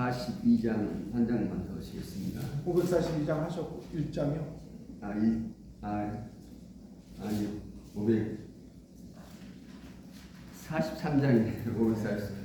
542장 한 장만 더 하시겠습니다. 542장 하셨고 1장이요? 아니 543장이네요. 543.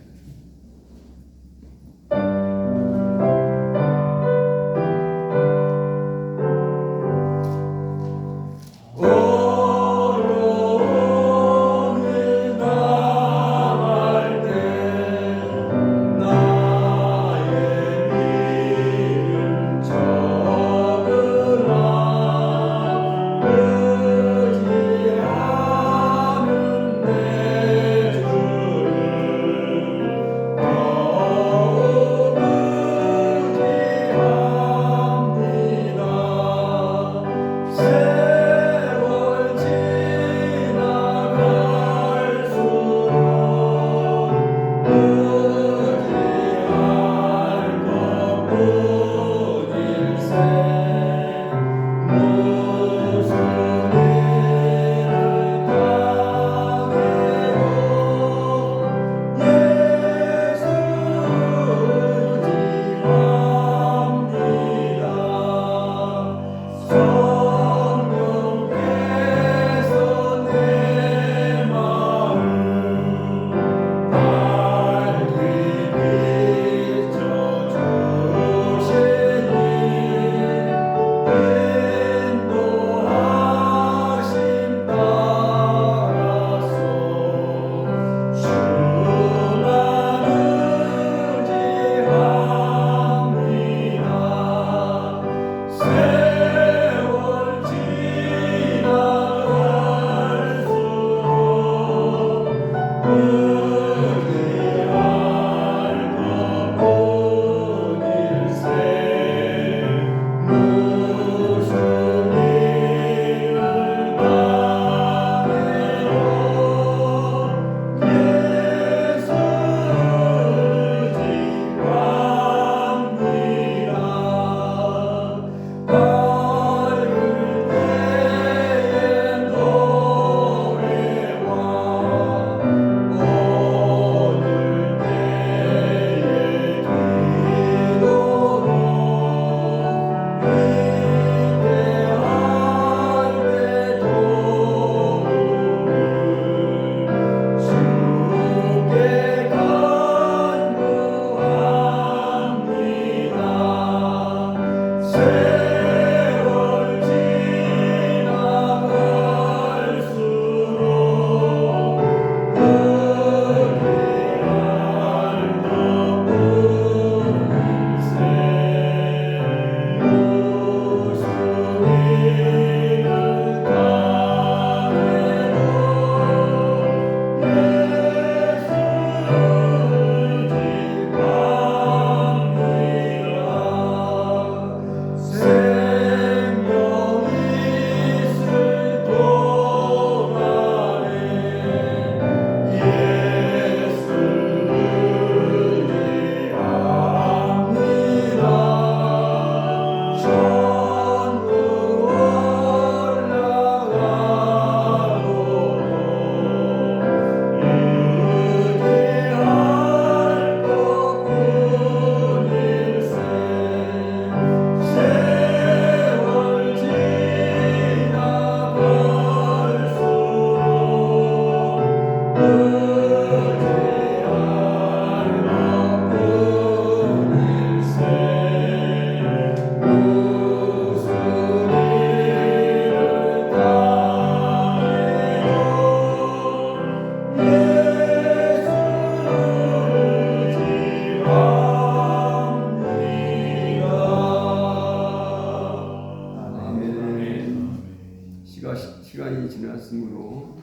시간이 지났으므로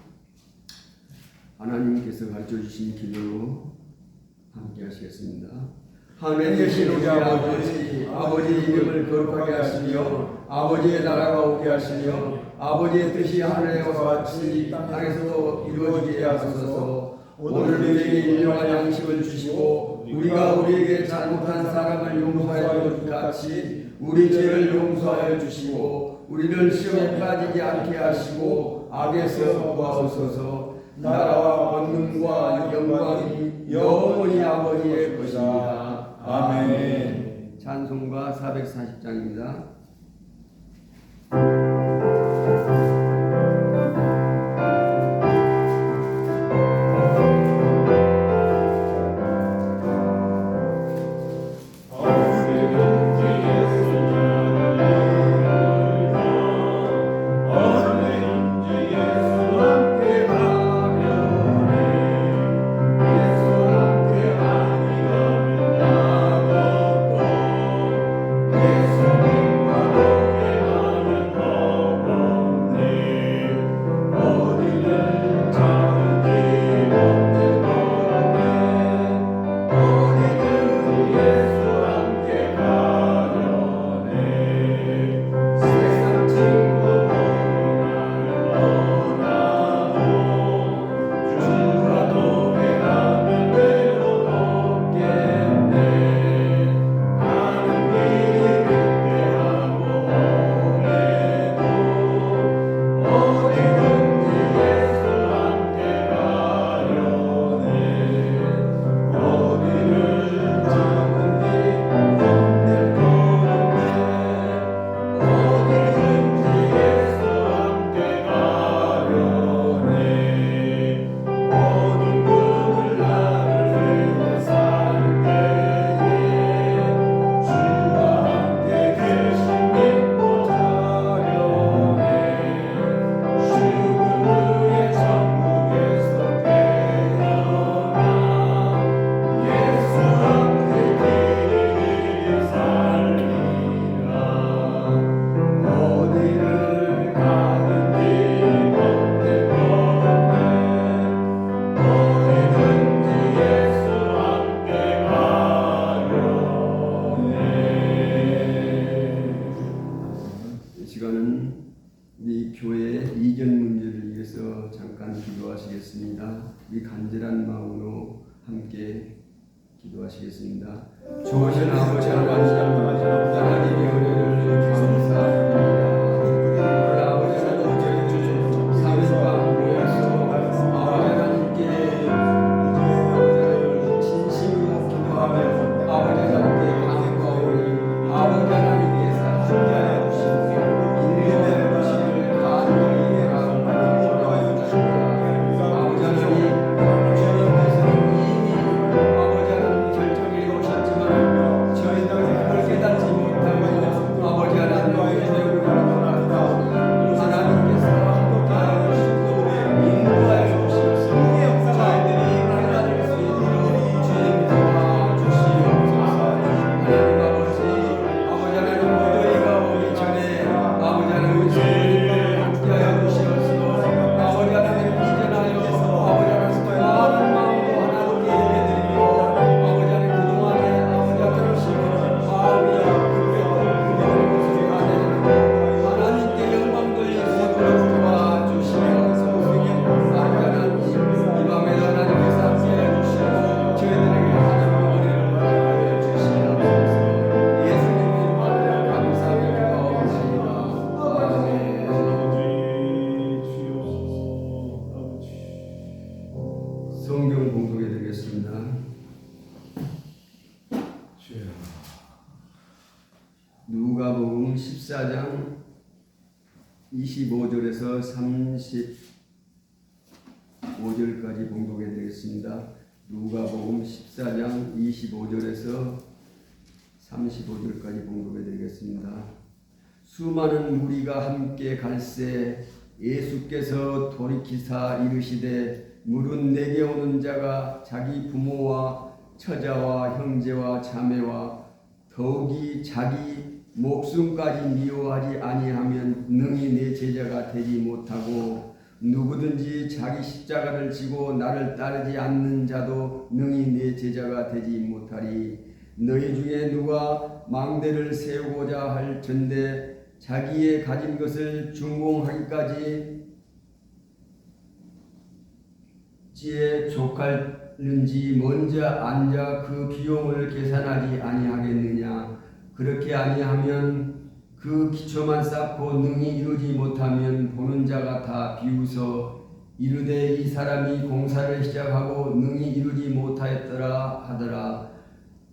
하나님께서 가르쳐주신 길로 함께 하시겠습니다. 하늘에 계신 우리 아버지 이름을 거룩하게 하시며 아버지의 나라가 오게 하시며 아버지의 뜻이 하늘에와 같이 땅에서도 이루어지게 하소서. 오늘 우리에게 일용할 양식을 주시고 우리가 우리에게 잘못한 사람을 용서하여 준 같이 우리 죄를 용서하여 주시고 우리를 시험에 빠지지 않게 하시고 악에서 구하옵소서. 나라와 권능과 영광이 영원히 아버지의 것입니다. 아멘. 찬송가 440장입니다. 우리 교회 이전 문제를 위해서 잠깐 기도하시겠습니다. 우리 간절한 마음으로 함께 기도하시겠습니다. 좋으신 아버지 하나님의 은혜를 감사합니다. 우리 아버지 하나님 삼일밤 모여서 아버지 하나님께 진심으로 기도하며 아버지 하나님께 간구하오니 아버지 하나님께서 함께하여 주시고 인도하여 주시기를 간절히 바랍니다. 아버지 하나님 주님께서는 이미 아버지 하나님 결정해 오셨지만 저희 그걸 깨닫지 못하고 아버지 하나님의 은혜로 하나님께서 함께하여 주시고 인도하여 주시옵소서. 저희들이 깨달을 수 있도록 주님 도와주시옵소서. 하나님 아버지 하나님 무더위가 오기 전에 아버지 하나님 주님과 함께하여 주시옵소서. 아버지 하나님 이전하여 아버지 하나님 많은 마음으로 하나님께 예배드리며 아버지 하나님 그동안에 아버지 하나님 마음이 급했던 그런 모습이 가되는 하나님께 영광 돌리시도록 도와주시옵소서. 아버지 하나님 이 밤에도 하나님께서 함께해 주시고 저희들에게 하나님의 은혜를 허락하여 주시옵소서. 예수님 이름으로 감사하며 기도하옵나이다. 아멘. 성경 공독해 드리겠습니다. 누가복음 14장 25절에서 35절까지 봉독해 드리겠습니다. 누가복음 14장 25절에서 35절까지 봉독해 드리겠습니다. 수많은 무리가 함께 갈새 예수께서 돌이키사 이르시되 물은 내게 오는 자가 자기 부모와 처자와 형제와 자매와 더욱이 자기 목숨까지 미워하지 아니하면 능히 내 제자가 되지 못하고 누구든지 자기 십자가를 지고 나를 따르지 않는 자도 능히 내 제자가 되지 못하리. 너희 중에 누가 망대를 세우고자 할 전대 자기의 가진 것을 준공하기까지 지에 족할는지 먼저 앉아 그 비용을 계산하지 아니하겠느냐. 그렇게 아니하면 그 기초만 쌓고 능히 이루지 못하면 보는 자가 다 비웃어 이르되 이 사람이 공사를 시작하고 능히 이루지 못하였더라 하더라.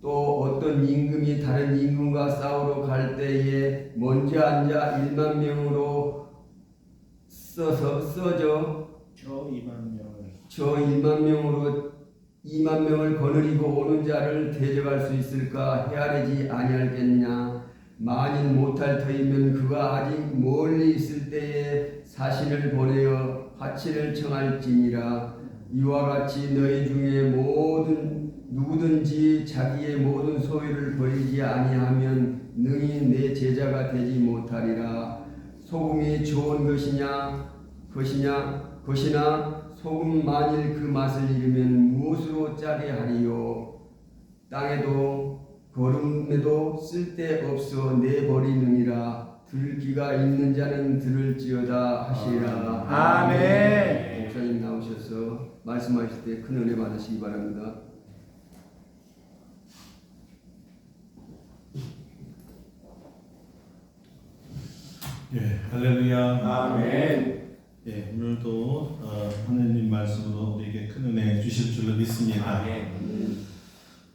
또 어떤 임금이 다른 임금과 싸우러 갈 때에 먼저 앉아 1만 명으로 써져 저 2만 명을 저 1만 명으로 2만 명을 거느리고 오는 자를 대적할 수 있을까 헤아리지 아니할겠냐. 만일 못할 터이면 그가 아직 멀리 있을 때에 사신을 보내어 화친을 청할지니라. 이와 같이 너희 중에 누구든지 자기의 모든 소유를 버리지 아니하면 능히 내 제자가 되지 못하리라. 소금이 좋은 것이나 소금 만일 그 맛을 잃으면 무엇으로 짜게 하리요. 땅에도 거름에도 쓸데없어 내버리느니라. 들을 귀가 있는 자는 들을지어다 하시라. 아멘. 목사님 나오셔서 말씀하실 때 큰 은혜 받으시기 바랍니다. 예, 할렐루야. 아멘. 예, 오늘도 하나님 말씀으로 우리에게 큰 은혜 주실 줄로 믿습니다.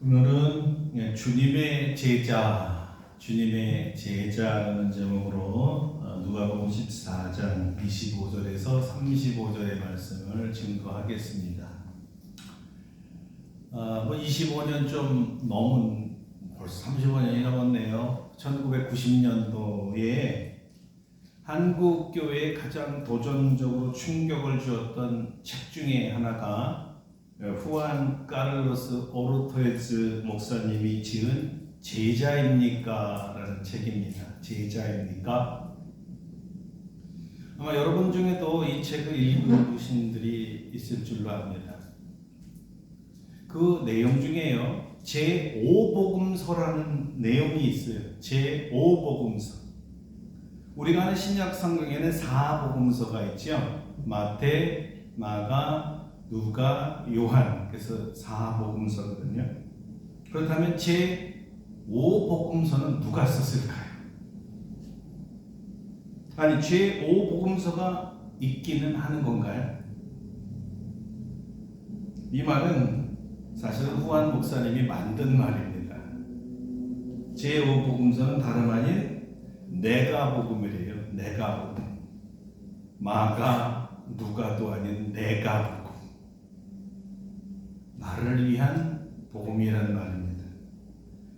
오늘은 주님의 제자라는 제목으로 누가복음 14장 25절에서 35절의 말씀을 증거하겠습니다. 25년 좀 넘은, 벌써 35년이 넘었네요. 1990년도에 한국 교회에 가장 도전적으로 충격을 주었던 책 중에 하나가 후안 카를로스 오르토에즈 목사님이 지은 제자입니까? 라는 책입니다. 제자입니까? 아마 여러분 중에도 이 책을 읽으신 분들이 있을 줄로 압니다. 그 내용 중에요, 제5복음서라는 내용이 있어요. 제5복음서. 우리가 아는 신약 성경에는 4복음서가 있죠. 마태, 마가, 누가, 요한. 그래서 4복음서거든요. 그렇다면 제5복음서는 누가 썼을까요? 아니, 제5복음서가 있기는 하는 건가요? 이 말은 사실 후안 목사님이 만든 말입니다. 제5복음서는 다름 아닌 내가복음이래요. 내가복음. 마가, 누가도 아닌 내가복음. 나를 위한 복음이라는 말입니다.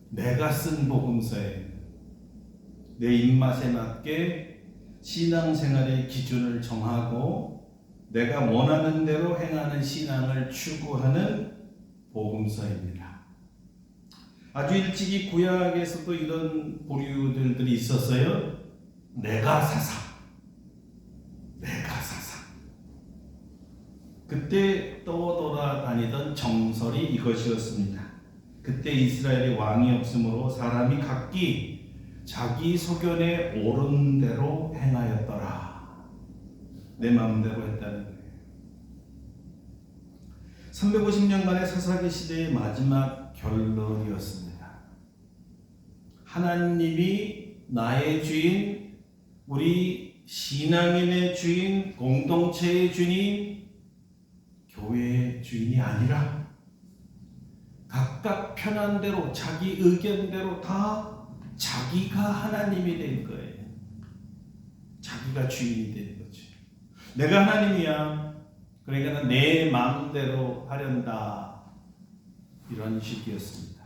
내가 쓴 복음서예요. 내 입맛에 맞게 신앙생활의 기준을 정하고 내가 원하는 대로 행하는 신앙을 추구하는 복음서입니다. 아주 일찍이 구약에서도 이런 부류들이 있었어요. 내가 사사. 그때 떠돌아다니던 정설이 이것이었습니다. 그때 이스라엘에 왕이 없으므로 사람이 각기 자기 소견에 옳은 대로 행하였더라. 내 마음대로 했다는 거예요. 350년간의 사사기 시대의 마지막 결론이었습니다. 하나님이 나의 주인, 우리 신앙인의 주인, 공동체의 주인, 교회의 주인이 아니라 각각 편한 대로 자기 의견대로 다 자기가 하나님이 된 거예요. 자기가 주인이 된 거죠. 내가 하나님이야. 그러니까 내 마음대로 하련다. 이런 식이었습니다.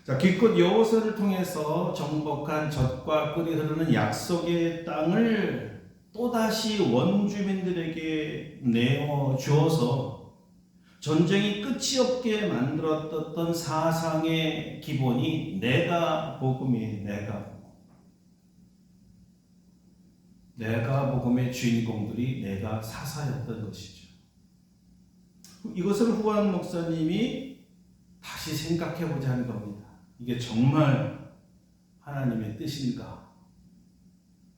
자, 기껏 여호수아를 통해서 정복한 젖과 꿀이 흐르는 약속의 땅을 또다시 원주민들에게 내어주어서 전쟁이 끝이 없게 만들었던 사상의 기본이 내가 복음이 내가 복음의 주인공들이 내가 사사였던 것이죠. 이것을 후안 목사님이 다시 생각해보자 하는 겁니다. 이게 정말 하나님의 뜻인가?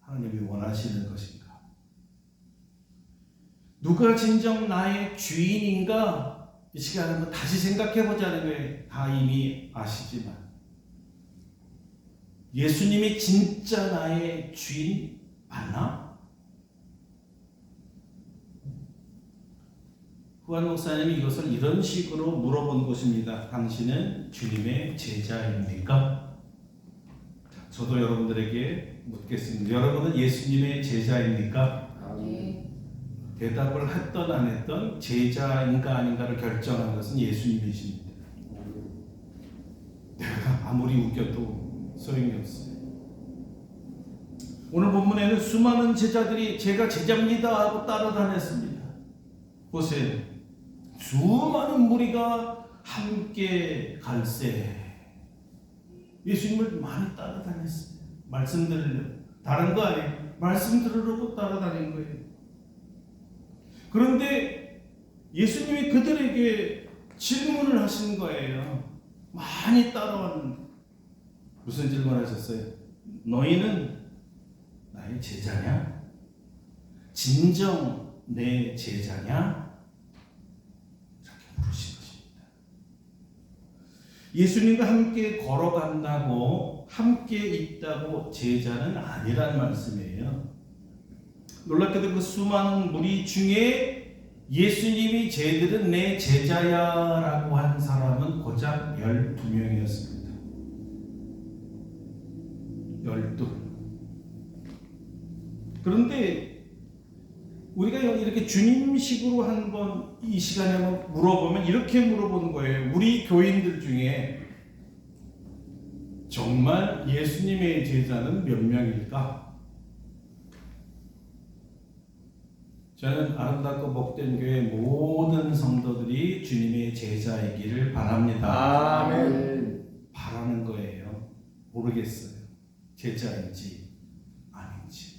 하나님이 원하시는 것인가? 누가 진정 나의 주인인가? 이 시간에 한번 다시 생각해보자는 거예요. 다 이미 아시지만 예수님이 진짜 나의 주인 맞나? 후안 목사님이 이것을 이런 식으로 물어본 것입니다. 당신은 주님의 제자입니까? 저도 여러분들에게 묻겠습니다. 여러분은 예수님의 제자입니까? 네. 대답을 했던 안 했던 제자인가 아닌가를 결정한 것은 예수님이십니다. 내가 아무리 웃겨도 소용이 없어요. 오늘 본문에는 수많은 제자들이 제가 제자입니다 하고 따라다녔습니다. 보세요. 수많은 무리가 함께 갈새 예수님을 많이 따라다녔어요. 말씀 들으려. 다른 거 아니에요. 말씀 들으려고 따라다닌 거예요. 그런데 예수님이 그들에게 질문을 하신 거예요. 많이 따라왔는데 무슨 질문하셨어요? 너희는 나의 제자냐? 진정 내 제자냐? 이렇게 물으신 것입니다. 예수님과 함께 걸어간다고 함께 있다고 제자는 아니란 말씀이에요. 놀랍게도 그 수많은 무리 중에 예수님이 쟤들은 내 제자야 라고 한 사람은 고작 12명이었습니다. 12. 그런데 우리가 이렇게 주님식으로 한번 이 시간에 한번 물어보면 이렇게 물어보는 거예요. 우리 교인들 중에 정말 예수님의 제자는 몇 명일까? 저는 아름답고 복된 교회 모든 성도들이 주님의 제자이기를 바랍니다. 아멘. 바라는 거예요. 모르겠어요. 제자인지 아닌지.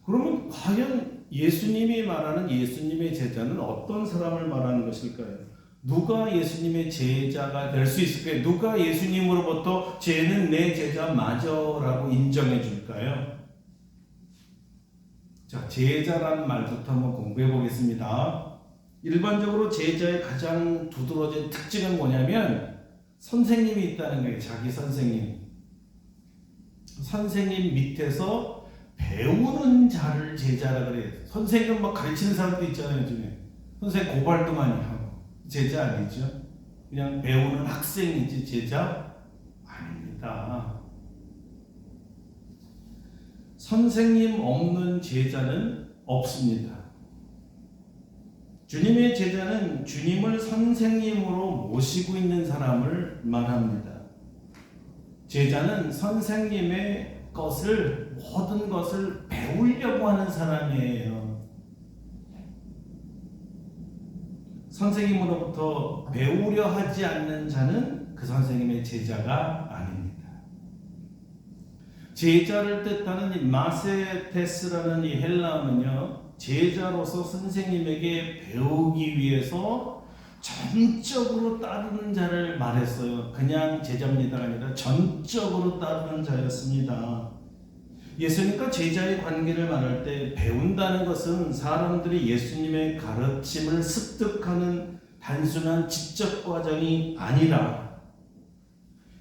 그러면 과연 예수님이 말하는 예수님의 제자는 어떤 사람을 말하는 것일까요? 누가 예수님의 제자가 될 수 있을까요? 누가 예수님으로부터 쟤는 내 제자 맞아라고 인정해 줄까요? 자, 제자라는 말부터 한번 공부해 보겠습니다. 일반적으로 제자의 가장 두드러진 특징은 뭐냐면 선생님이 있다는 거예요. 자기 선생님. 선생님 밑에서 배우는 자를 제자라 그래요. 선생님 막 가르치는 사람도 있잖아요, 요즘에. 선생님 고발도 많이 하고. 제자 아니죠? 그냥 배우는 학생이지 제자 아닙니다. 선생님 없는 제자는 없습니다. 주님의 제자는 주님을 선생님으로 모시고 있는 사람을 말합니다. 제자는 선생님의 모든 것을 배우려고 하는 사람이에요. 선생님으로부터 배우려 하지 않는 자는 그 선생님의 제자가 아닙니다. 제자를 뜻하는 이 마세테스라는 이 헬라어는요, 제자로서 선생님에게 배우기 위해서 전적으로 따르는 자를 말했어요. 그냥 제자입니다가 아니라 전적으로 따르는 자였습니다. 예수님과 제자의 관계를 말할 때 배운다는 것은 사람들이 예수님의 가르침을 습득하는 단순한 지적 과정이 아니라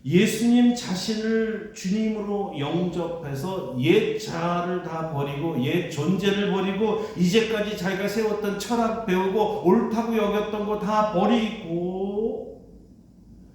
예수님 자신을 주님으로 영접해서 옛 자아를 다 버리고 옛 존재를 버리고 이제까지 자기가 세웠던 철학 배우고 옳다고 여겼던 거 다 버리고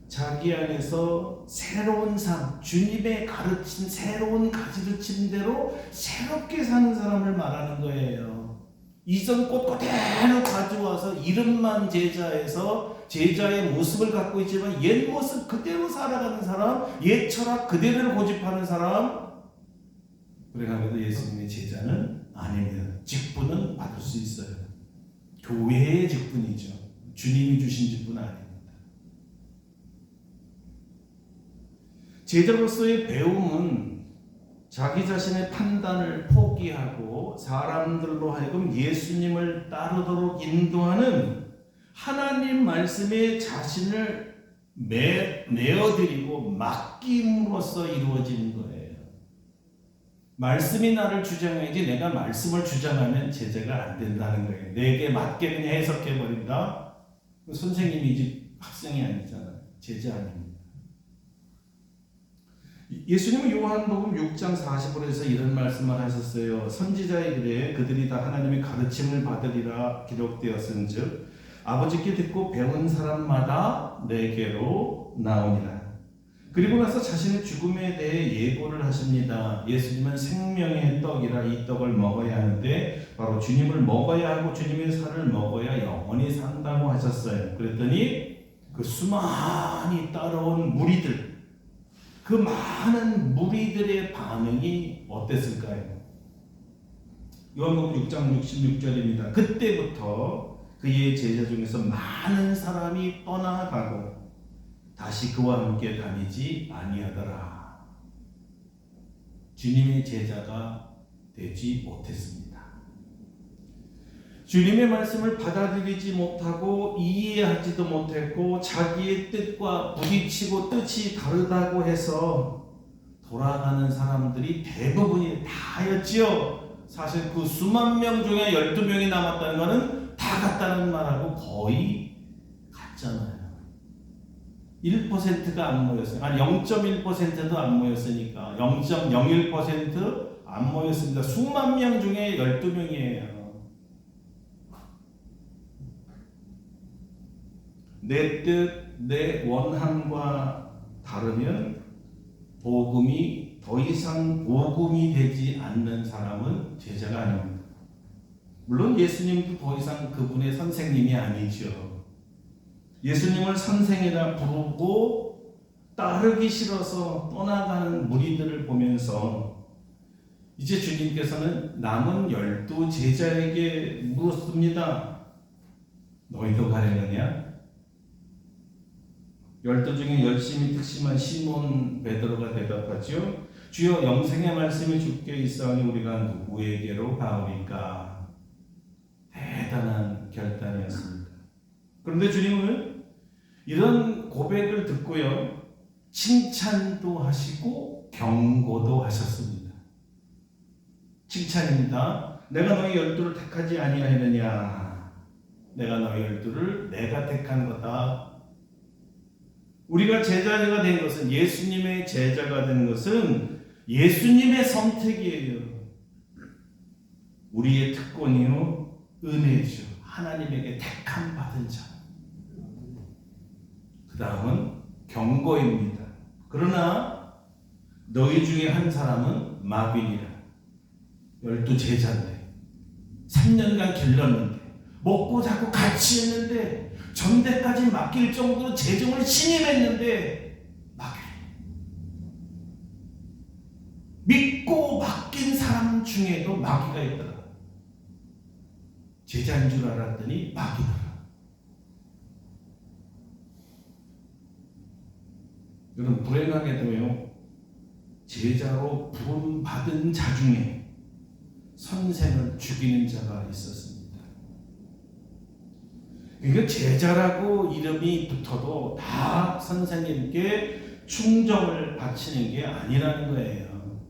자기 안에서 새로운 삶, 주님의 가르친 새로운 가르침대로 새롭게 사는 사람을 말하는 거예요. 이전 꽃 그대로 가져와서 이름만 제자에서 제자의 모습을 갖고 있지만 옛 모습 그대로 살아가는 사람, 옛 철학 그대로를 고집하는 사람, 그래가지고 예수님의 제자는 아닙니다. 직분은 받을 수 있어요. 교회의 직분이죠. 주님이 주신 직분은 아닙니다. 제자로서의 배움은 자기 자신의 판단을 포기하고 사람들로 하여금 예수님을 따르도록 인도하는 하나님 말씀에 자신을 내어드리고 맡김으로써 이루어지는 거예요. 말씀이 나를 주장해야지 내가 말씀을 주장하면 제자가 안 된다는 거예요. 내게 맞게 그냥 해석해버린다? 선생님이지 학생이 아니잖아요. 제자 아닙니다. 예수님은 요한복음 6장 40절에서 이런 말씀을 하셨어요. 선지자의 글에 그들이 다 하나님의 가르침을 받으리라 기록되었은즉 아버지께 듣고 배운 사람마다 내게로 나오니라. 그리고 나서 자신의 죽음에 대해 예고를 하십니다. 예수님은 생명의 떡이라 이 떡을 먹어야 하는데 바로 주님을 먹어야 하고 주님의 살을 먹어야 영원히 산다고 하셨어요. 그랬더니 그 수많이 따라온 무리들, 그 많은 무리들의 반응이 어땠을까요? 요한복음 6장 66절입니다. 그때부터 그의 제자 중에서 많은 사람이 떠나가고 다시 그와 함께 다니지 아니하더라. 주님의 제자가 되지 못했습니다. 주님의 말씀을 받아들이지 못하고 이해하지도 못했고 자기의 뜻과 부딪히고 뜻이 다르다고 해서 돌아가는 사람들이 대부분이 다였지요. 사실 그 수만 명 중에 12명이 남았다는 것은 다 같다는 말하고 거의 같잖아요. 1%가 안 모였어요. 아니 0.1%도 안 모였으니까 0.01% 안 모였습니다. 수만 명 중에 12명이에요. 내 뜻, 내 원함과 다르면 복음이 더 이상 복음이 되지 않는 사람은 제자가 아닙니다. 물론 예수님도 더 이상 그분의 선생님이 아니죠. 예수님을 선생이라 부르고 따르기 싫어서 떠나가는 무리들을 보면서 이제 주님께서는 남은 12 제자에게 물었습니다. 너희도 가려느냐? 12 중에 열심히 특심한 시몬 베드로가 대답하죠. 주여 영생의 말씀이 주께 있사오니 우리가 누구에게로 가오리까? 대단한 결단이었습니다. 그런데 주님은 이런 고백을 듣고요, 칭찬도 하시고 경고도 하셨습니다. 칭찬입니다. 내가 너희 12를 택하지 아니하였느냐? 내가 너희 12를 내가 택한 거다. 우리가 제자가 된 것은, 예수님의 제자가 된 것은 예수님의 선택이에요. 우리의 특권이요 은혜죠. 하나님에게 택함 받은 자. 그 다음은 경고입니다. 그러나 너희 중에 한 사람은 마귀니라. 12 제자인데 3년간 길렀는데 먹고 자고 같이 했는데 전대까지 맡길 정도로 재정을 신임했는데 마귀. 믿고 맡긴 사람 중에도 마귀가 있더라. 제자인 줄 알았더니 마귀더라. 여러분, 불행하게도요, 제자로 부름받은 자 중에 선생을 죽이는 자가 있었습니다. 그러니까 제자라고 이름이 붙어도 다 선생님께 충정을 바치는 게 아니라는 거예요.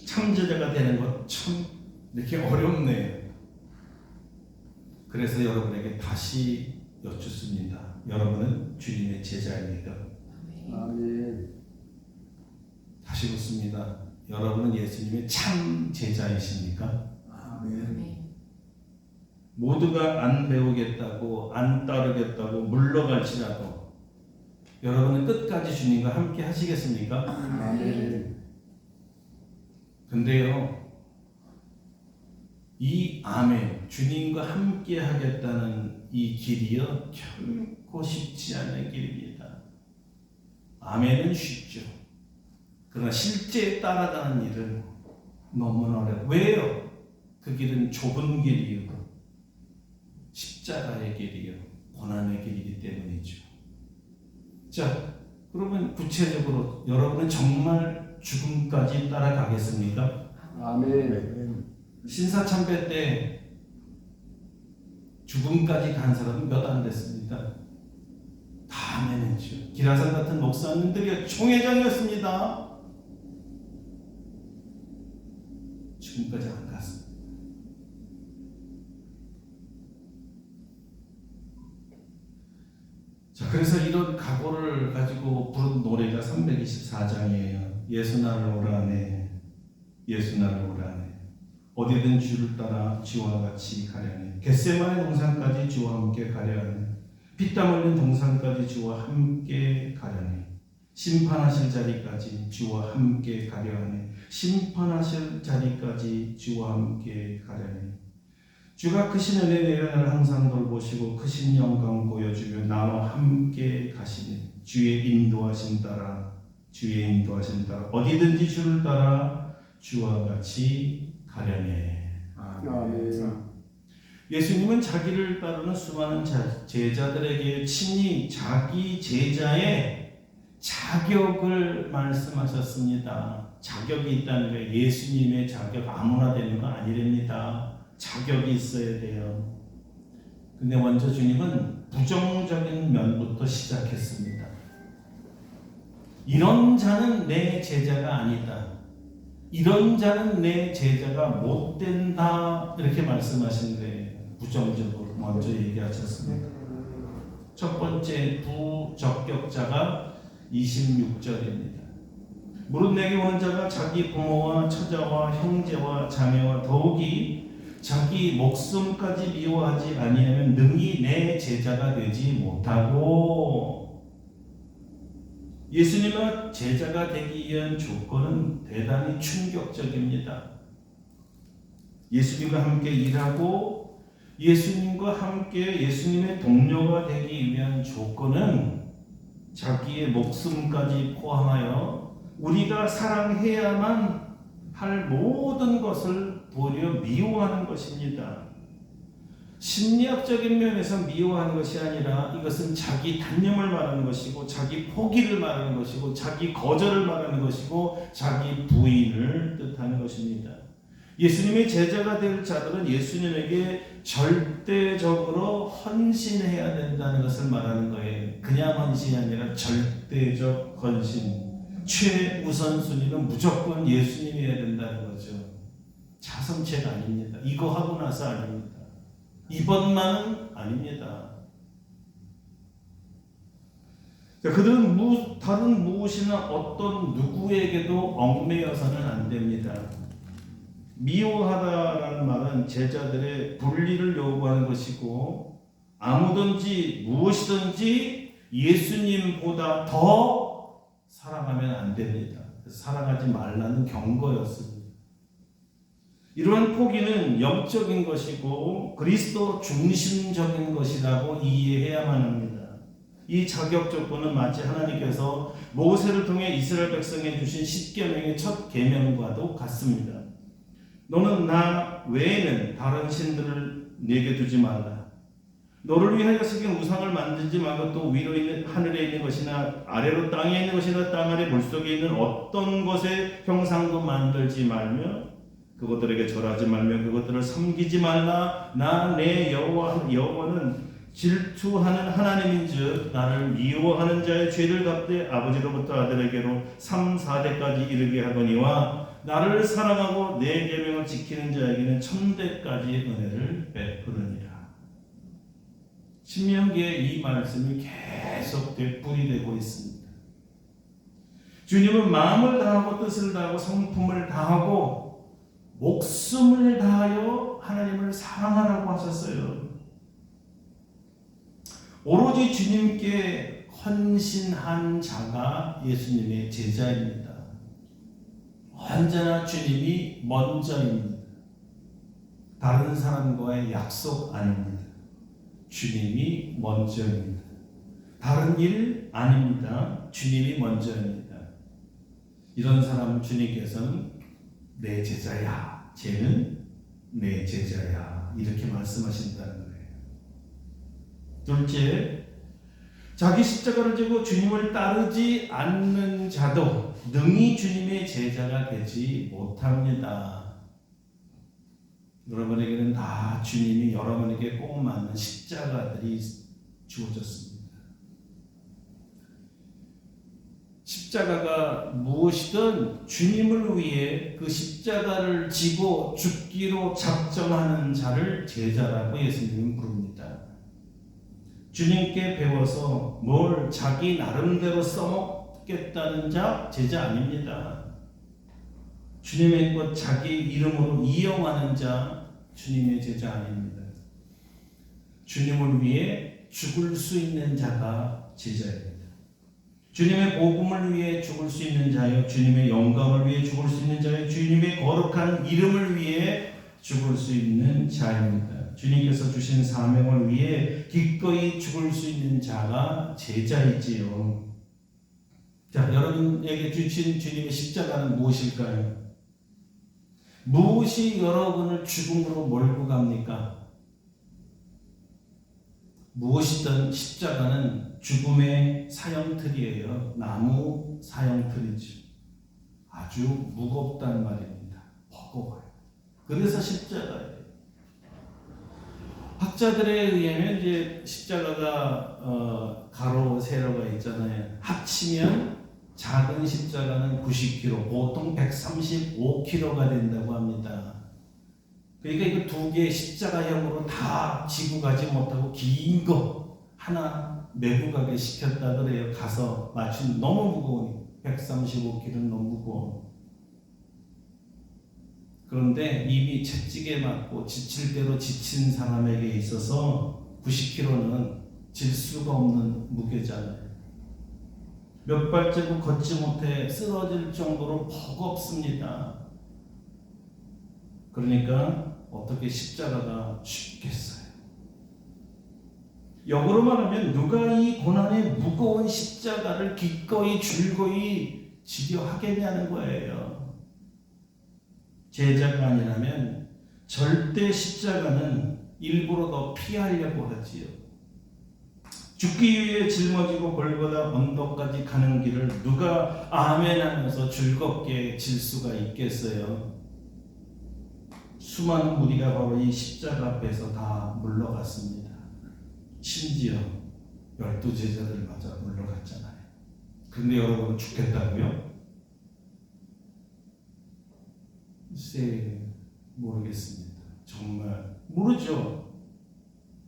참제자가 되는 것 참 이렇게 어렵네요. 그래서 여러분에게 다시 여쭙습니다. 여러분은 주님의 제자입니까? 아멘. 다시 묻습니다. 여러분은 예수님의 참 제자이십니까? 아멘. 모두가 안 배우겠다고, 안 따르겠다고 물러갈지라도 여러분은 끝까지 주님과 함께 하시겠습니까? 아멘. 근데요, 이 아멘, 주님과 함께 하겠다는 이 길이요, 결코 쉽지 않은 길입니다. 아멘은 쉽죠. 그러나 실제 따라가는 일은 너무나 어려워요. 왜요? 그 길은 좁은 길이요, 십자가의 길이요, 고난의 길이기 때문이죠. 자, 그러면 구체적으로 여러분은 정말 죽음까지 따라가겠습니까? 아멘. 신사참배 때 죽음까지 간 사람은 몇 안 됐습니다. 다 아멘했죠. 기라산 같은 목사님들이 총회장이었습니다. 죽음까지 안 갔습니다. 자, 그래서 이런 각오를 가지고 부른 노래가 320 24장이에요. 예수 나를 오라네. 예수 나를 오라네. 어디든 주를 따라 주와 같이 가려네. 겟세마네 동산까지 주와 함께 가려네. 피땀 흘린 동산까지 주와 함께 가려네. 심판하실 자리까지 주와 함께 가려네. 심판하실 자리까지 주와 함께 가려네. 주가 크신 은혜 내려 나를 항상 돌보시고 크신 영광 보여주며 나와 함께 가시니 주의 인도하심 따라 어디든지 주를 따라 주와 같이 가려네. 아멘. 예수님은 자기를 따르는 수많은 제자들에게 친히 자기 제자의 자격을 말씀하셨습니다. 자격이 있다는 거예요. 예수님의 자격 아무나 되는 거 아니랍니다. 자격이 있어야 돼요. 근데 먼저 주님은 부정적인 면부터 시작했습니다. 이런 자는 내 제자가 아니다. 이런 자는 내 제자가 못 된다. 이렇게 말씀하신 거예요. 부정적으로 먼저 얘기하셨습니다. 첫 번째 부적격자가 26절입니다. 무릇 내게 오는 자가 자기 부모와 처자와 형제와 자매와 더욱이 자기 목숨까지 미워하지 아니하면 능히 내 제자가 되지 못하고. 예수님의 제자가 되기 위한 조건은 대단히 충격적입니다. 예수님과 함께 일하고 예수님과 함께 예수님의 동료가 되기 위한 조건은 자기의 목숨까지 포함하여 우리가 사랑해야만 할 모든 것을 도리어 미워하는 것입니다. 심리학적인 면에서 미워하는 것이 아니라 이것은 자기 단념을 말하는 것이고 자기 포기를 말하는 것이고 자기 거절을 말하는 것이고 자기 부인을 뜻하는 것입니다. 예수님의 제자가 될 자들은 예수님에게 절대적으로 헌신해야 된다는 것을 말하는 거예요. 그냥 헌신이 아니라 절대적 헌신. 최우선순위는 무조건 예수님이어야 된다는 거죠. 자성체가 아닙니다. 이거 하고 나서 아닙니다. 이번만은 아닙니다. 그들은 다른 무엇이나 어떤 누구에게도 얽매여서는 안 됩니다. 미워하다라는 말은 제자들의 분리를 요구하는 것이고 아무든지 무엇이든지 예수님보다 더 사랑하면 안 됩니다. 사랑하지 말라는 경고였습니다. 이러한 포기는 영적인 것이고 그리스도 중심적인 것이라고 이해해야만 합니다. 이 자격 조건은 마치 하나님께서 모세를 통해 이스라엘 백성에 주신 십계명의 첫 계명과도 같습니다. 너는 나 외에는 다른 신들을 내게 두지 말라. 너를 위하여 새긴 우상을 만들지 말고 또 위로 있는 하늘에 있는 것이나 아래로 땅에 있는 것이나 땅 아래 물속에 있는 어떤 것의 형상도 만들지 말며 그것들에게 절하지 말며 그것들을 섬기지 말라. 나 내 여호와는 질투하는 하나님인즉 나를 미워하는 자의 죄를 갚되 아버지로부터 아들에게로 3, 4대까지 이르게 하거니와 나를 사랑하고 내 계명을 지키는 자에게는 천대까지의 은혜를 베푸느니라. 신명기에 이 말씀이 계속 되풀이되고 있습니다. 주님은 마음을 다하고 뜻을 다하고 성품을 다하고 목숨을 다하여 하나님을 사랑하라고 하셨어요. 오로지 주님께 헌신한 자가 예수님의 제자입니다. 언제나 주님이 먼저입니다. 다른 사람과의 약속 아닙니다. 주님이 먼저입니다. 다른 일 아닙니다. 주님이 먼저입니다. 이런 사람 주님께서는 내 제자야, 쟤는 내 제자야 이렇게 말씀하신다는 거예요. 둘째, 자기 십자가를 지고 주님을 따르지 않는 자도 능히 주님의 제자가 되지 못합니다. 여러분에게는 다 주님이 여러분에게 꼭 맞는 십자가들이 주어졌습니다. 십자가가 무엇이든 주님을 위해 그 십자가를 지고 죽기로 작정하는 자를 제자라고 예수님은 부릅니다. 주님께 배워서 뭘 자기 나름대로 써먹고 찾겠다는 자 제자 아닙니다. 주님의 것 자기 이름으로 이용하는 자 주님의 제자 아닙니다. 주님을 위해 죽을 수 있는 자가 제자입니다. 주님의 복음을 위해 죽을 수 있는 자요, 주님의 영광을 위해 죽을 수 있는 자요, 주님의 거룩한 이름을 위해 죽을 수 있는 자입니다. 주님께서 주신 사명을 위해 기꺼이 죽을 수 있는 자가 제자이지요. 자, 여러분에게 주신 주님의 십자가는 무엇일까요? 무엇이 여러분을 죽음으로 몰고 갑니까? 무엇이든 십자가는 죽음의 사형틀이에요. 나무 사형틀이죠. 아주 무겁단 말입니다. 버거워요. 그래서 십자가예요. 학자들에 의하면 이제 십자가가 가로 세로가 있잖아요. 합치면 작은 십자가는 90kg, 보통 135kg가 된다고 합니다. 그러니까 이거 두 개 십자가형으로 다 지고 가지 못하고 긴 거 하나 메고 가게 시켰다 그래요. 가서 마침 너무 무거우니 135kg는 너무 무거워. 그런데 이미 채찍에 맞고 지칠 대로 지친 사람에게 있어서 90kg는 질 수가 없는 무게잖아요. 몇 발자국 걷지 못해 쓰러질 정도로 버겁습니다. 그러니까 어떻게 십자가가 쉽겠어요? 역으로 말하면 누가 이 고난의 무거운 십자가를 기꺼이 줄거이 지려 하겠냐는 거예요. 제자가 아니라면 절대 십자가는 일부러 더 피하려고 하지요. 죽기 위해 짊어지고 골고다 언덕까지 가는 길을 누가 아멘 하면서 즐겁게 질 수가 있겠어요? 수많은 무리가 바로 이 십자가 앞에서 다 물러갔습니다. 심지어 12제자들 마저 물러갔잖아요. 근데 여러분은 죽겠다고요? 글쎄 모르겠습니다. 정말 모르죠.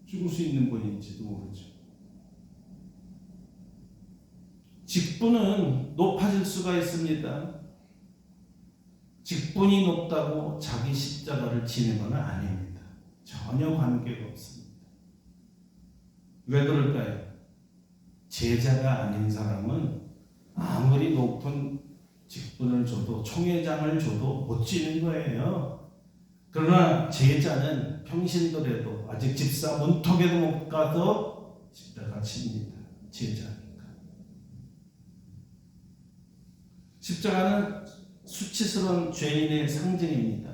죽을 수 있는 분인지도 모르죠. 직분은 높아질 수가 있습니다. 직분이 높다고 자기 십자가를 지는 건 아닙니다. 전혀 관계가 없습니다. 왜 그럴까요? 제자가 아닌 사람은 아무리 높은 직분을 줘도 총회장을 줘도 못 지는 거예요. 그러나 제자는 평신도래도 아직 집사 문턱에도 못 가서 십자가 칩니다. 제자니까. 십자가는 수치스러운 죄인의 상징입니다.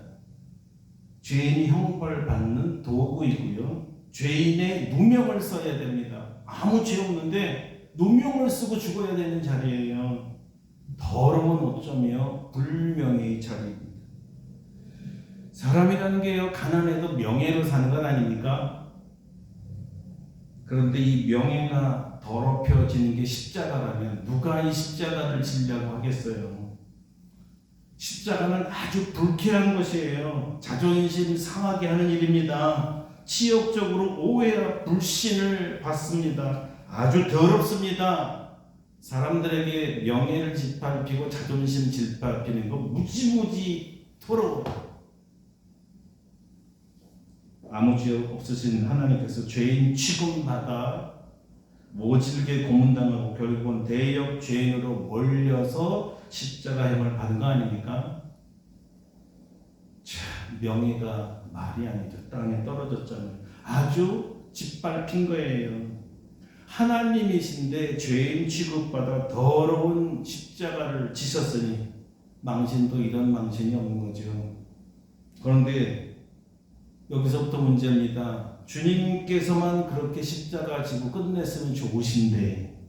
죄인이 형벌 받는 도구이고요. 죄인의 누명을 써야 됩니다. 아무 죄 없는데 누명을 쓰고 죽어야 되는 자리예요. 더러운 옷점이요 불명예의 자리입니다. 사람이라는 게요 가난해도 명예로 사는 건 아닙니까? 그런데 이 명예가 더럽혀지는 게 십자가라면 누가 이 십자가를 지려고 하겠어요? 십자가는 아주 불쾌한 것이에요. 자존심 상하게 하는 일입니다. 치욕적으로 오해와 불신을 받습니다. 아주 더럽습니다. 사람들에게 명예를 짓밟히고 자존심 짓밟히는 거 무지무지 더러워요. 아무 죄 없으신 하나님께서 죄인 취급받아 모질게 고문당하고 결국은 대역 죄인으로 몰려서 십자가형을 받은 거 아닙니까? 참 명예가 말이 아니죠. 땅에 떨어졌잖아요. 아주 짓밟힌 거예요. 하나님이신데 죄인 취급받아 더러운 십자가를 지셨으니 망신도 이런 망신이 없는 거죠. 그런데 여기서부터 문제입니다. 주님께서만 그렇게 십자가 지고 끝냈으면 좋으신데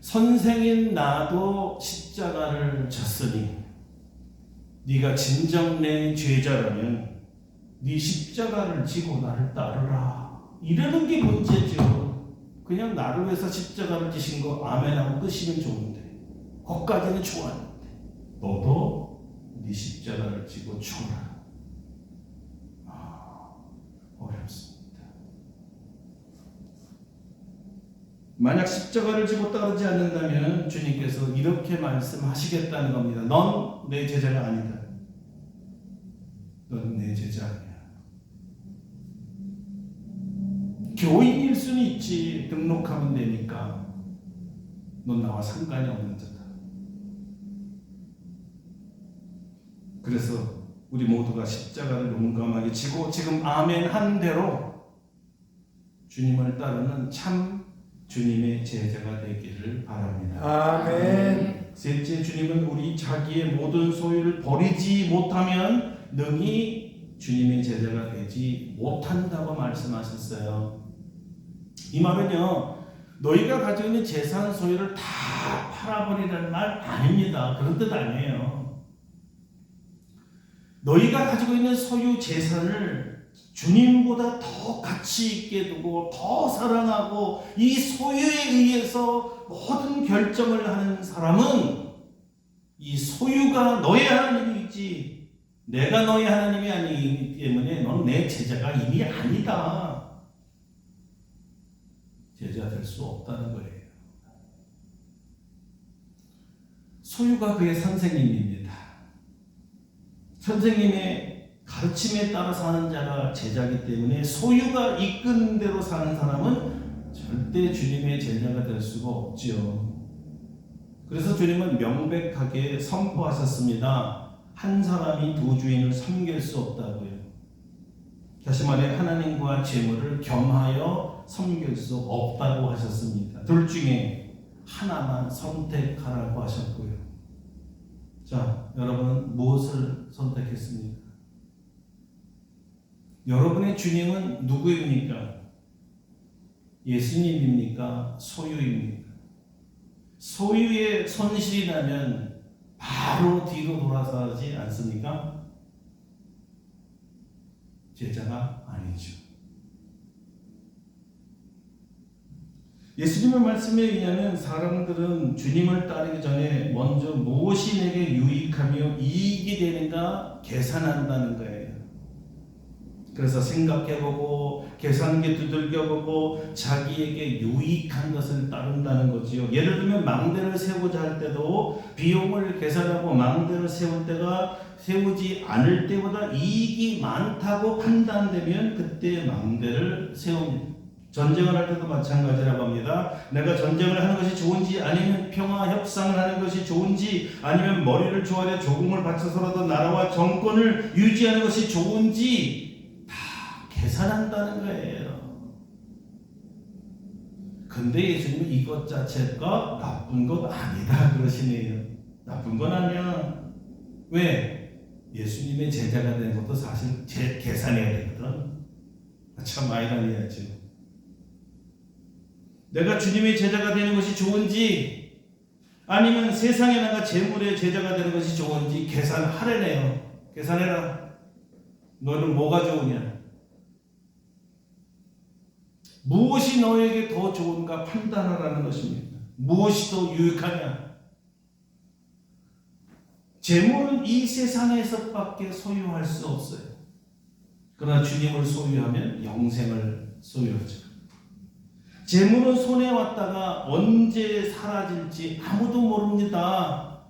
선생인 나도 십자가를 졌으니 네가 진정 내 죄자라면 네 십자가를 지고 나를 따르라. 이러는 게 문제죠. 그냥 나를 위해서 십자가를 지신 거 아멘하고 끝이면 좋은데 거기까지는 좋았는데 너도 네 십자가를 지고 죽어라. 어렵습니다. 만약 십자가를 지고 따르지 않는다면 주님께서 이렇게 말씀하시겠다는 겁니다. 넌 내 제자가 아니다. 넌 내 제자 아니야. 교인일 수는 있지. 등록하면 되니까. 넌 나와 상관이 없는 자다. 그래서 우리 모두가 십자가를 용감하게 지고 지금 아멘 한 대로 주님을 따르는 참 주님의 제자가 되기를 바랍니다. 아멘. 셋째, 주님은 우리 자기의 모든 소유를 버리지 못하면 능히 주님의 제자가 되지 못한다고 말씀하셨어요. 이 말은요, 너희가 가지고 있는 재산 소유를 다 팔아버리라는 말 아닙니다. 그런 뜻 아니에요. 너희가 가지고 있는 소유 재산을 주님보다 더 가치 있게 두고 더 사랑하고 이 소유에 의해서 모든 결정을 하는 사람은 이 소유가 너의 하나님이지 내가 너의 하나님이 아니기 때문에 넌 내 제자가 이미 아니다. 제자 될 수 없다는 거예요. 소유가 그의 선생님입니다. 선생님의 가르침에 따라 사는 자가 제자이기 때문에 소유가 이끄는 대로 사는 사람은 절대 주님의 제자가 될 수가 없지요. 그래서 주님은 명백하게 선포하셨습니다. 한 사람이 두 주인을 섬길 수 없다고요. 다시 말해 하나님과 재물을 겸하여 섬길 수 없다고 하셨습니다. 둘 중에 하나만 선택하라고 하셨고요. 자, 여러분은 무엇을 선택했습니까? 여러분의 주님은 누구입니까? 예수님입니까? 소유입니까? 소유에 손실이 나면 바로 뒤로 돌아서지 않습니까? 제자가 아니죠. 예수님의 말씀에 의하면 사람들은 주님을 따르기 전에 먼저 무엇이 내게 유익하며 이익이 되는가 계산한다는 거예요. 그래서 생각해보고 계산기 두들겨보고 자기에게 유익한 것을 따른다는 거지요. 예를 들면 망대를 세우자 할 때도 비용을 계산하고 망대를 세울 때가 세우지 않을 때보다 이익이 많다고 판단되면 그때 망대를 세웁니다. 전쟁을 할 때도 마찬가지라고 합니다. 내가 전쟁을 하는 것이 좋은지 아니면 평화 협상을 하는 것이 좋은지 아니면 머리를 조아려 조공을 바쳐서라도 나라와 정권을 유지하는 것이 좋은지 다 계산한다는 거예요. 근데 예수님은 이것 자체가 나쁜 것 아니다 그러시네요. 나쁜 건 아니야. 왜? 예수님의 제자가 되는 것도 사실 계산해야 되거든. 참 많이 다녀야죠. 내가 주님의 제자가 되는 것이 좋은지 아니면 세상에 나가 재물의 제자가 되는 것이 좋은지 계산하래네요. 계산해라. 너는 뭐가 좋으냐? 무엇이 너에게 더 좋은가 판단하라는 것입니다. 무엇이 더 유익하냐? 재물은 이 세상에서밖에 소유할 수 없어요. 그러나 주님을 소유하면 영생을 소유하죠. 재물은 손에 왔다가 언제 사라질지 아무도 모릅니다.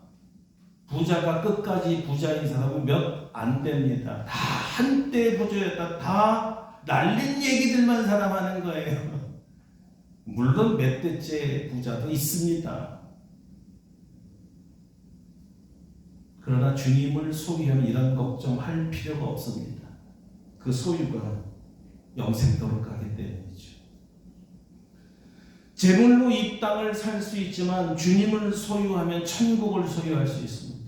부자가 끝까지 부자인 사람은 몇 안 됩니다. 다 한때 부자였다. 다 날린 얘기들만 사람하는 거예요. 물론 몇 대째 부자도 있습니다. 그러나 주님을 소유하면 이런 걱정할 필요가 없습니다. 그 소유가 영생도로 가기 때문이죠. 재물로 이 땅을 살 수 있지만 주님을 소유하면 천국을 소유할 수 있습니다.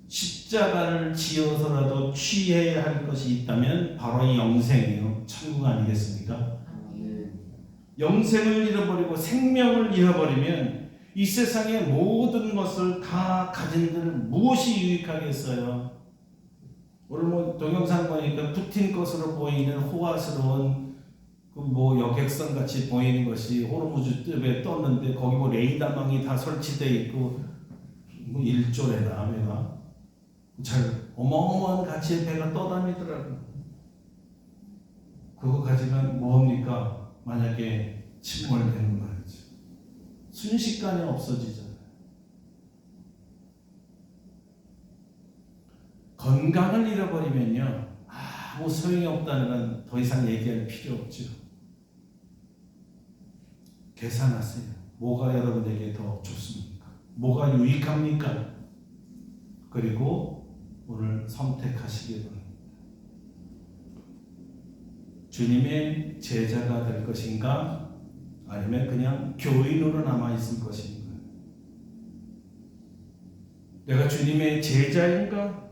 십자가를 지어서라도 취해야 할 것이 있다면 바로 이 영생이요. 천국 아니겠습니까? 영생을 잃어버리고 생명을 잃어버리면 이 세상의 모든 것을 다 가진들 무엇이 유익하겠어요? 오늘 뭐 동영상 보니까 푸틴 것으로 보이는 호화스러운 그 뭐 여객선 같이 보이는 것이 호르무즈 뜰에 떴는데 거기 뭐 레이더망이 다 설치되어 있고 뭐 일조래나 배가 잘 어마어마한 가치의 배가 떠다니더라고요. 그거 가지면 뭐합니까? 만약에 침몰되는 말이죠. 순식간에 없어지잖아요. 건강을 잃어버리면요, 아무 소용이 없다는 건 더 이상 얘기할 필요 없죠. 계산하세요. 뭐가 여러분에게 더 좋습니까? 뭐가 유익합니까? 그리고 오늘 선택하시기 바랍니다. 주님의 제자가 될 것인가? 아니면 그냥 교인으로 남아있을 것인가? 내가 주님의 제자인가?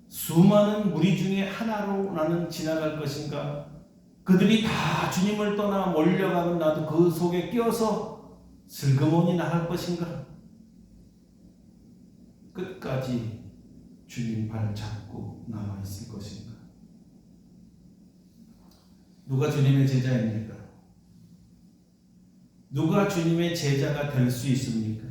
수많은 무리 중에 하나로 나는 지나갈 것인가? 그들이 다 주님을 떠나 몰려가면 나도 그 속에 끼어서 슬그머니 나갈 것인가? 끝까지 주님 발 잡고 남아있을 것인가? 누가 주님의 제자입니까? 누가 주님의 제자가 될 수 있습니까?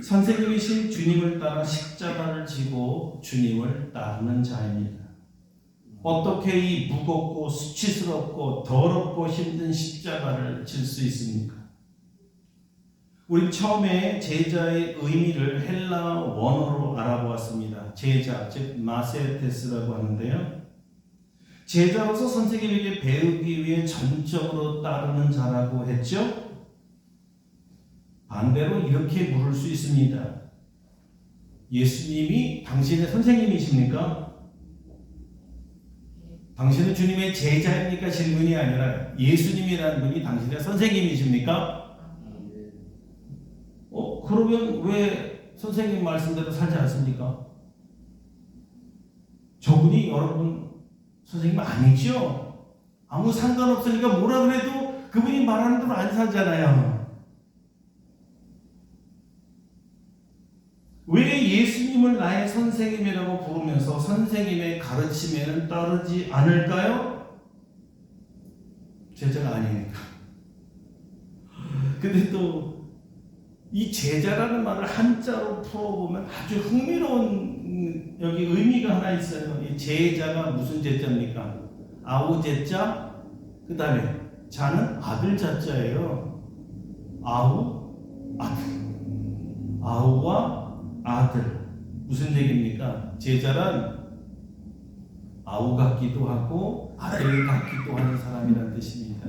선생님이신 주님을 따라 십자가를 지고 주님을 따르는 자입니다. 어떻게 이 무겁고 수치스럽고 더럽고 힘든 십자가를 질 수 있습니까? 우리 처음에 제자의 의미를 헬라 원어로 알아보았습니다. 제자, 즉 마세테스라고 하는데요. 제자로서 선생님에게 배우기 위해 전적으로 따르는 자라고 했죠. 반대로 이렇게 물을 수 있습니다. 예수님이 당신의 선생님이십니까? 당신은 주님의 제자입니까? 질문이 아니라 예수님이라는 분이 당신의 선생님이십니까? 그러면 왜 선생님 말씀대로 살지 않습니까? 저분이 여러분 선생님 아니죠? 아무 상관없으니까 뭐라 그래도 그분이 말하는 대로 안 살잖아요. 왜 예수님을 나의 선생님이라고 부르면서 선생님의 가르침에는 따르지 않을까요? 제자가 아니니까. 근데 또 이 제자라는 말을 한자로 풀어보면 아주 흥미로운 여기 의미가 하나 있어요. 이 제자가 무슨 제자입니까? 아우 제자, 그 다음에 자는 아들 자자예요. 아우, 아들. 아우와 아들. 무슨 얘기입니까? 제자란 아우 같기도 하고 아들 같기도 하는 사람이라는 뜻입니다.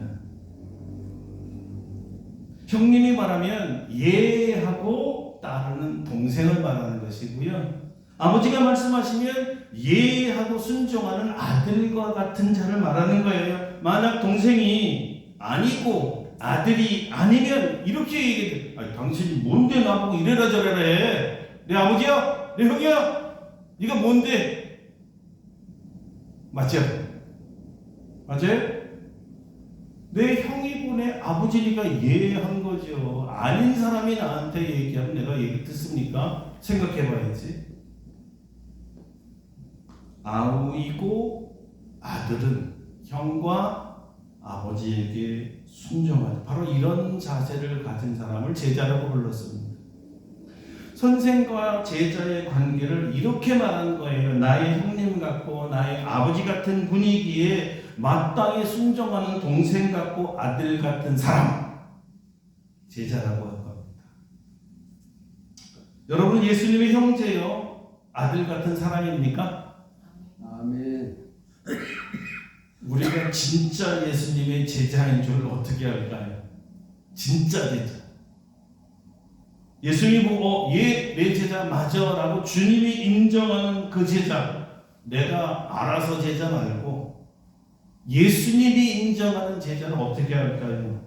형님이 말하면 예하고 따르는 동생을 말하는 것이고요. 아버지가 말씀하시면 예하고 순종하는 아들과 같은 자를 말하는 거예요. 만약 동생이 아니고 아들이 아니면 이렇게 얘기해요. 아니, 당신이 뭔데 나보고 이래라 저래라 해. 내 아버지야? 내 형이야? 네가 뭔데? 맞죠? 맞아요? 내 형이 보내 아버지니까 예한 거죠. 아닌 사람이 나한테 얘기하면 내가 얘기 듣습니까? 생각해봐야지. 아우이고 아들은 형과 아버지에게 순종하다. 바로 이런 자세를 가진 사람을 제자라고 불렀습니다. 선생과 제자의 관계를 이렇게 말하는 거예요. 나의 형님 같고 나의 아버지 같은 분위기에 마땅히 순종하는 동생 같고 아들 같은 사람, 제자라고 할 겁니다. 여러분 예수님의 형제요, 아들 같은 사람입니까? 아멘. 우리가 진짜 예수님의 제자인 줄 어떻게 알까요? 진짜 제자. 예수님이 보고 얘 내 제자 맞아 라고 주님이 인정하는 그 제자, 내가 알아서 제자 말고 예수님이 인정하는 제자는 어떻게 할까요?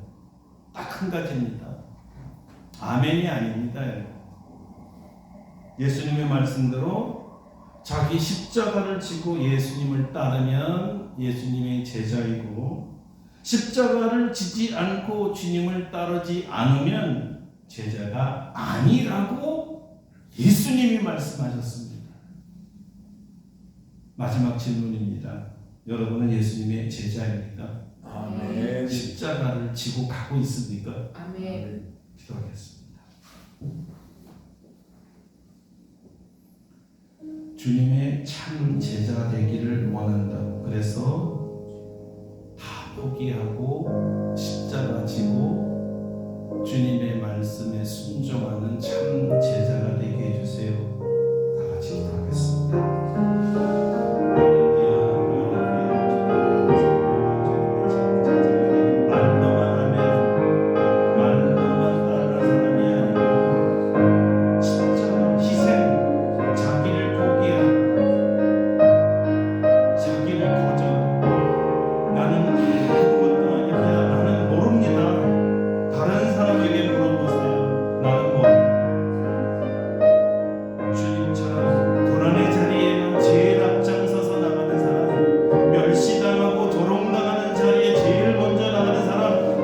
딱 한 가지입니다. 아멘이 아닙니다. 예수님의 말씀대로 자기 십자가를 지고 예수님을 따르면 예수님의 제자이고, 십자가를 지지 않고 주님을 따르지 않으면 제자가 아니라고 예수님이 말씀하셨습니다. 마지막 질문입니다. 여러분은 예수님의 제자입니까? 아멘. 십자가를 지고 가고 있습니까? 아멘. 기도하겠습니다. 주님의 참 제자 되기를 원한다. 그래서 다 포기하고 십자가 지고 주님의 말씀에 순종하는 참 제자가 되게 해주세요. 다 같이 기도하겠습니다.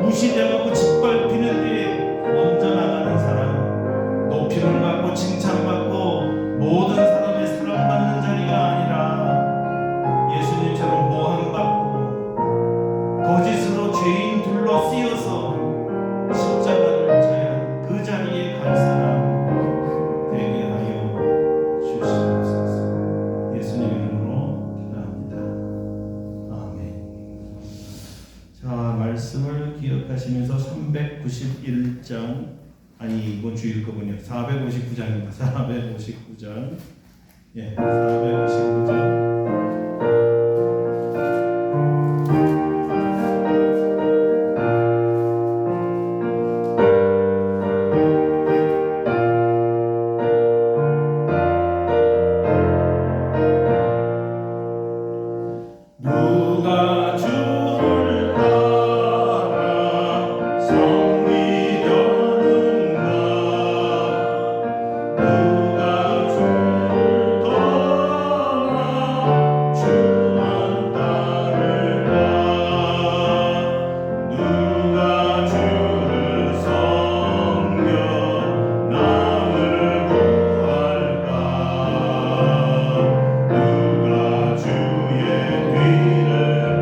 무시당하고 짓밟히는데 먼저 나가는 사람, 높임을 받고 칭찬받고 모든 사람의 사랑받는 자리가 아니라 예수님처럼 모함받고 거짓으로 죄인 둘러 쓰여서 십자가를 져야 그 자리에 갈 사람 되게 하여 주시옵소서. 예수님 이름으로 기도합니다. 아멘. 자, 말씀을 기억하시면서 391장, 아니 이번 주 읽어보니 459장입니다. 459장. 예, 459장. 누가 주를 따라 섬기려는가? 누가 주를 떠나 주만 따르라? 누가 주를 섬겨 남을 구할까? 누가 주의 뒤를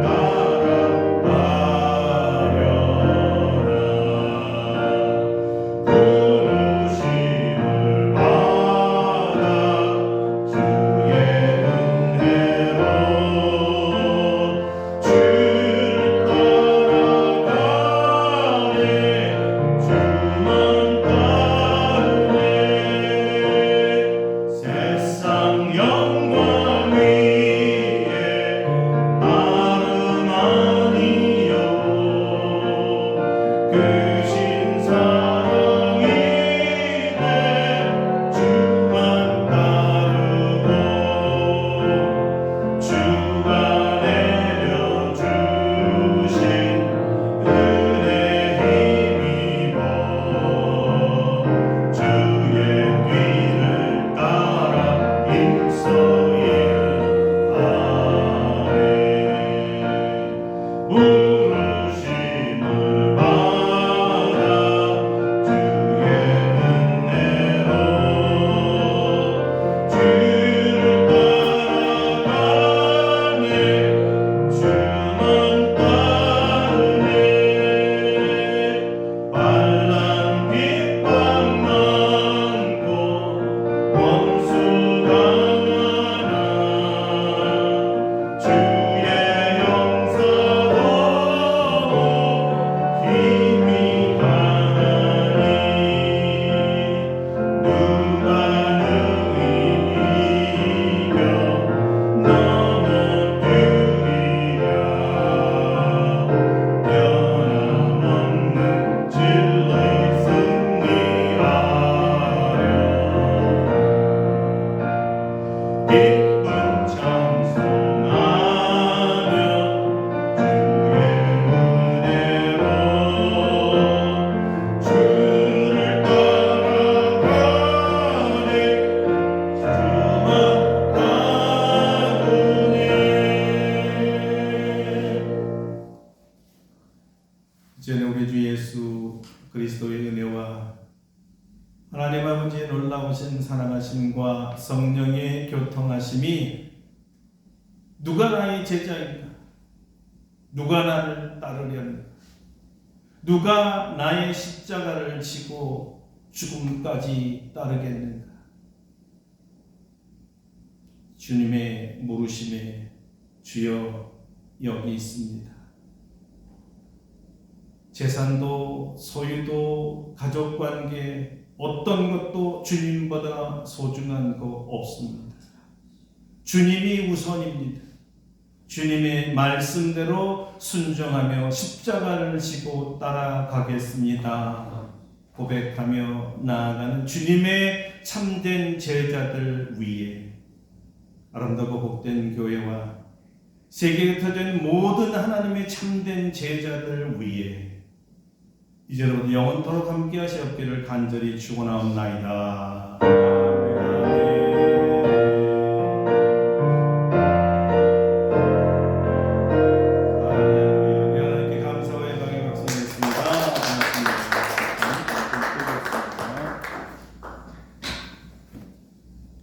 따라가려나? 부르심을 받아 주의 은혜로 주를 따라가네. 주만 따르네. 세상 영광 위에 나름 아니요 크신 사랑이 내 주만 따르고 주가 내려주신 은혜 힘입어 주의 뒤를 따라 힘써일 아멘. 부르심을 받아 주의 은혜로 주를 따라가네. 주만 따르네. 환난 핍박 많고 원수 당하나 주의 용서도 힘이 가나니 누가 능히 이겨 넘어뜨리랴? 변함없는 진리의 승리하려 기쁜 찬송하며 주의 은혜로 주를 따라가네. 주만 따르네. 이제는 우리 주 예수 그리스도의 은혜와 하나님 아버지의 놀라우신 사랑하심과 성령의 교통하심이 누가 나의 제자인가? 누가 나를 따르려는가? 누가 나의 십자가를 지고 죽음까지 따르겠는가? 주님의 물으심에 주여 여기 있습니다. 재산도 소유도 가족관계 어떤 것도 주님보다 소중한 거 없습니다. 주님이 우선입니다. 주님의 말씀대로 순종하며 십자가를 지고 따라가겠습니다. 고백하며 나아가는 주님의 참된 제자들 위에 아름다고 복된 교회와 세계에 흩어져 있는 모든 하나님의 참된 제자들 위에 이제로부터 영원토록 함께 하시옵기를 간절히 축원하옵나이다.